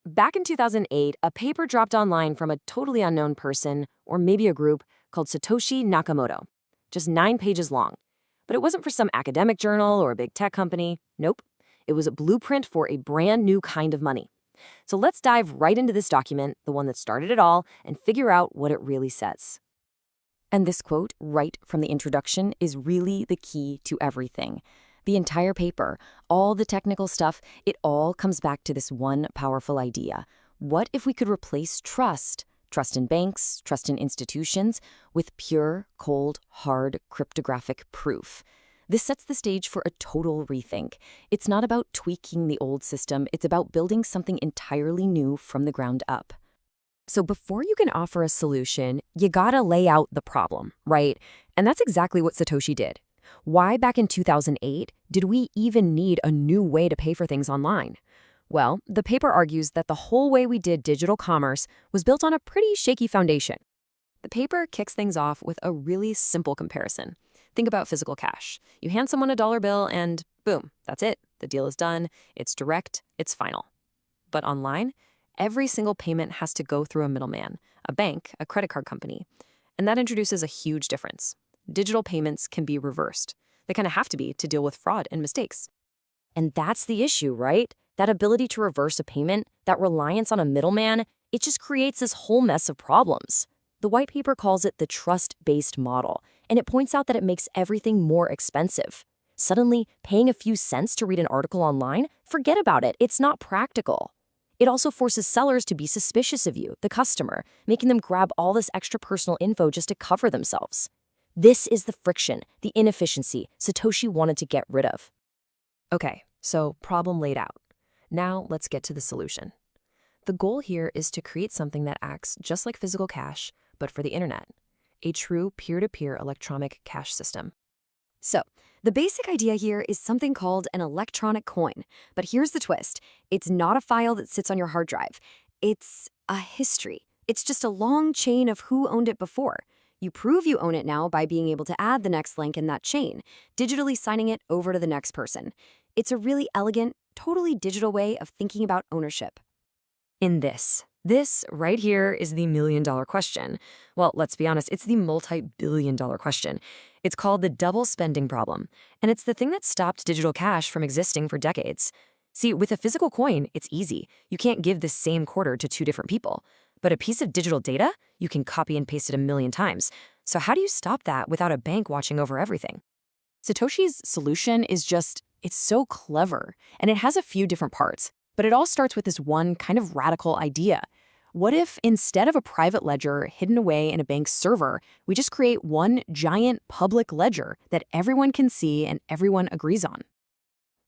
Back in 2008, a paper dropped online from a totally unknown person, or maybe a group, called Satoshi Nakamoto. Just 9 pages long. But it wasn't for some academic journal or a big tech company. Nope. It was a blueprint for a brand new kind of money. So let's dive right into this document, the one that started it all, and figure out what it really says. And this quote, right from the introduction, is really the key to everything. The entire paper, all the technical stuff, it all comes back to this one powerful idea. What if we could replace trust in banks, trust in institutions, with pure, cold, hard, cryptographic proof? This sets the stage for a total rethink. It's not about tweaking the old system, it's about building something entirely new from the ground up. So before you can offer a solution, you gotta lay out the problem, right? And that's exactly what Satoshi did. Why back in 2008 did we even need a new way to pay for things online? Well, the paper argues that the whole way we did digital commerce was built on a pretty shaky foundation. The paper kicks things off with a really simple comparison. Think about physical cash. You hand someone a dollar bill and boom, that's it. The deal is done, it's direct, it's final. But online, every single payment has to go through a middleman, a bank, a credit card company. And that introduces a huge difference. Digital payments can be reversed. They kind of have to be to deal with fraud and mistakes. And that's the issue, right? That ability to reverse a payment, that reliance on a middleman, it just creates this whole mess of problems. The white paper calls it the trust-based model, and it points out that it makes everything more expensive. Suddenly, paying a few cents to read an article online? Forget about it, it's not practical. It also forces sellers to be suspicious of you, the customer, making them grab all this extra personal info just to cover themselves. This is the friction, the inefficiency Satoshi wanted to get rid of. Okay, so problem laid out. Now let's get to the solution. The goal here is to create something that acts just like physical cash, but for the internet. A true peer-to-peer electronic cash system. So, the basic idea here is something called an electronic coin. But here's the twist. It's not a file that sits on your hard drive. It's a history. It's just a long chain of who owned it before. You prove you own it now by being able to add the next link in that chain, digitally signing it over to the next person. It's a really elegant, totally digital way of thinking about ownership. In this right here is the million-dollar question. Well, let's be honest, it's the multi-billion-dollar question. It's called the double spending problem, and it's the thing that stopped digital cash from existing for decades. See, with a physical coin, it's easy. You can't give the same quarter to two different people. But a piece of digital data, you can copy and paste it a million times. So how do you stop that without a bank watching over everything? Satoshi's solution is it's so clever, and it has a few different parts. But it all starts with this one kind of radical idea. What if instead of a private ledger hidden away in a bank's server, we just create one giant public ledger that everyone can see and everyone agrees on?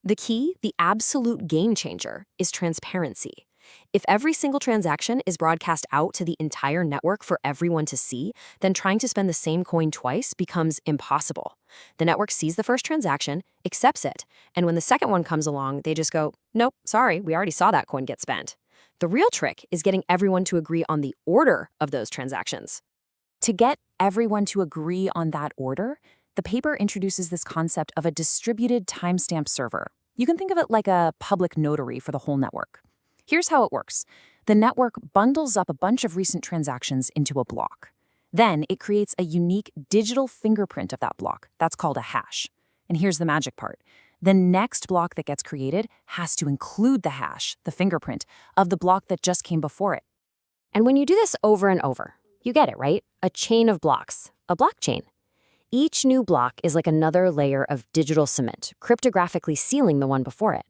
The key, the absolute game changer, is transparency. If every single transaction is broadcast out to the entire network for everyone to see, then trying to spend the same coin twice becomes impossible. The network sees the first transaction, accepts it, and when the second one comes along, they just go, nope, sorry, we already saw that coin get spent. The real trick is getting everyone to agree on the order of those transactions. To get everyone to agree on that order, the paper introduces this concept of a distributed timestamp server. You can think of it like a public notary for the whole network. Here's how it works. The network bundles up a bunch of recent transactions into a block. Then it creates a unique digital fingerprint of that block. That's called a hash. And here's the magic part. The next block that gets created has to include the hash, the fingerprint, of the block that just came before it. And when you do this over and over, you get it, right? A chain of blocks, a blockchain. Each new block is like another layer of digital cement, cryptographically sealing the one before it.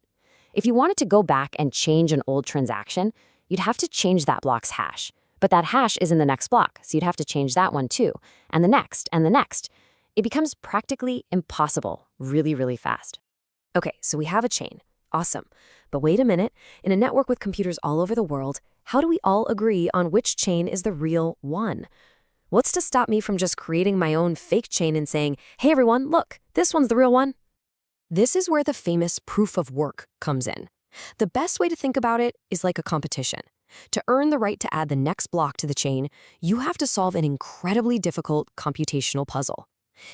If you wanted to go back and change an old transaction, you'd have to change that block's hash. But that hash is in the next block, so you'd have to change that one too, and the next, and the next. It becomes practically impossible really, really fast. Okay, so we have a chain. Awesome. But wait a minute. In a network with computers all over the world, how do we all agree on which chain is the real one? What's to stop me from just creating my own fake chain and saying, hey everyone, look, this one's the real one? This is where the famous proof of work comes in. The best way to think about it is like a competition. To earn the right to add the next block to the chain, you have to solve an incredibly difficult computational puzzle.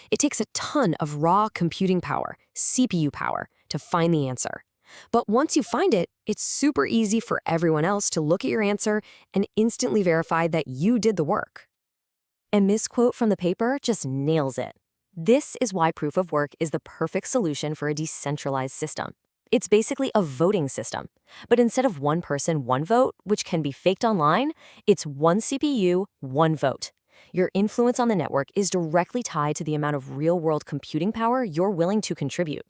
It takes a ton of raw computing power, CPU power, to find the answer. But once you find it, it's super easy for everyone else to look at your answer and instantly verify that you did the work. And this quote from the paper just nails it. This is why proof of work is the perfect solution for a decentralized system. It's basically a voting system. But instead of one person, one vote, which can be faked online, it's one CPU, one vote. Your influence on the network is directly tied to the amount of real-world computing power you're willing to contribute.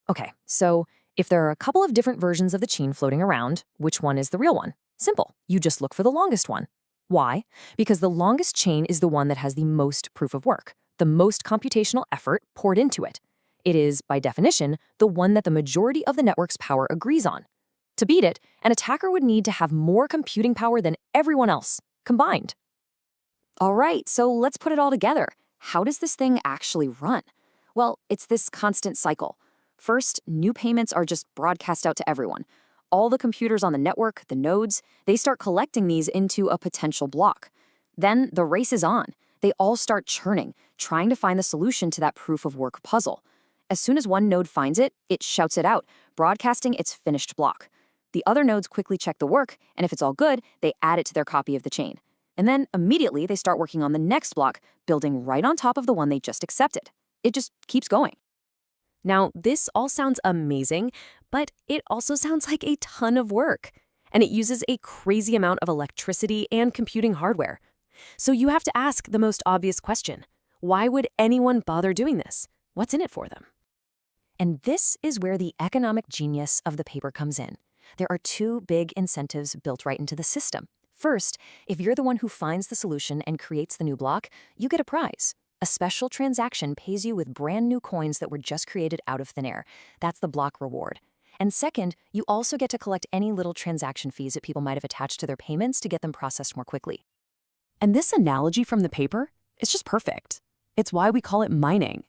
Okay, so if there are a couple of different versions of the chain floating around, which one is the real one? Simple. You just look for the longest one. Why? Because the longest chain is the one that has the most proof of work, the most computational effort poured into it. It is, by definition, the one that the majority of the network's power agrees on. To beat it, an attacker would need to have more computing power than everyone else, combined. All right, so let's put it all together. How does this thing actually run? Well, it's this constant cycle. First, new payments are just broadcast out to everyone. All the computers on the network, the nodes, they start collecting these into a potential block. Then the race is on. They all start churning, trying to find the solution to that proof of work puzzle. As soon as one node finds it, it shouts it out, broadcasting its finished block. The other nodes quickly check the work, and if it's all good, they add it to their copy of the chain. And then immediately they start working on the next block, building right on top of the one they just accepted. It just keeps going. Now, this all sounds amazing, but it also sounds like a ton of work. And it uses a crazy amount of electricity and computing hardware. So you have to ask the most obvious question. Why would anyone bother doing this? What's in it for them? And this is where the economic genius of the paper comes in. There are two big incentives built right into the system. First, if you're the one who finds the solution and creates the new block, you get a prize. A special transaction pays you with brand new coins that were just created out of thin air. That's the block reward. And second, you also get to collect any little transaction fees that people might have attached to their payments to get them processed more quickly. And this analogy from the paper is just perfect. It's why we call it mining.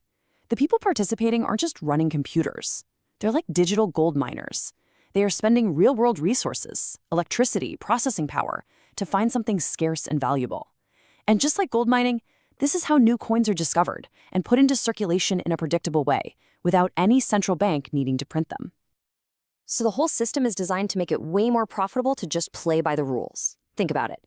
The people participating aren't just running computers. They're like digital gold miners. They are spending real-world resources, electricity, processing power, to find something scarce and valuable. And just like gold mining, this is how new coins are discovered and put into circulation in a predictable way, without any central bank needing to print them. So the whole system is designed to make it way more profitable to just play by the rules. Think about it.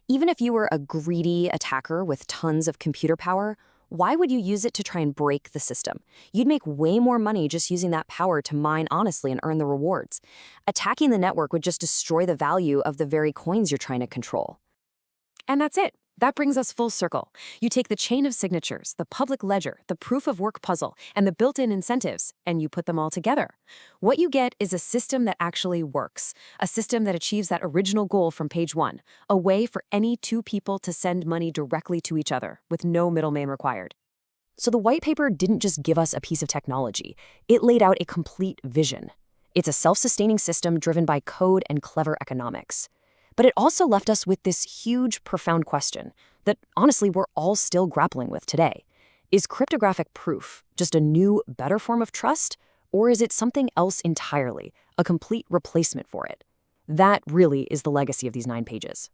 Even if you were a greedy attacker with tons of computer power, why would you use it to try and break the system? You'd make way more money just using that power to mine honestly and earn the rewards. Attacking the network would just destroy the value of the very coins you're trying to control. And that's it. That brings us full circle. You take the chain of signatures, the public ledger, the proof of work puzzle, and the built-in incentives, and you put them all together. What you get is a system that actually works, a system that achieves that original goal from page 1, a way for any two people to send money directly to each other, with no middleman required. So the white paper didn't just give us a piece of technology. It laid out a complete vision. It's a self-sustaining system driven by code and clever economics. But it also left us with this huge, profound question that, honestly, we're all still grappling with today. Is cryptographic proof just a new, better form of trust, or is it something else entirely, a complete replacement for it? That really is the legacy of these 9 pages.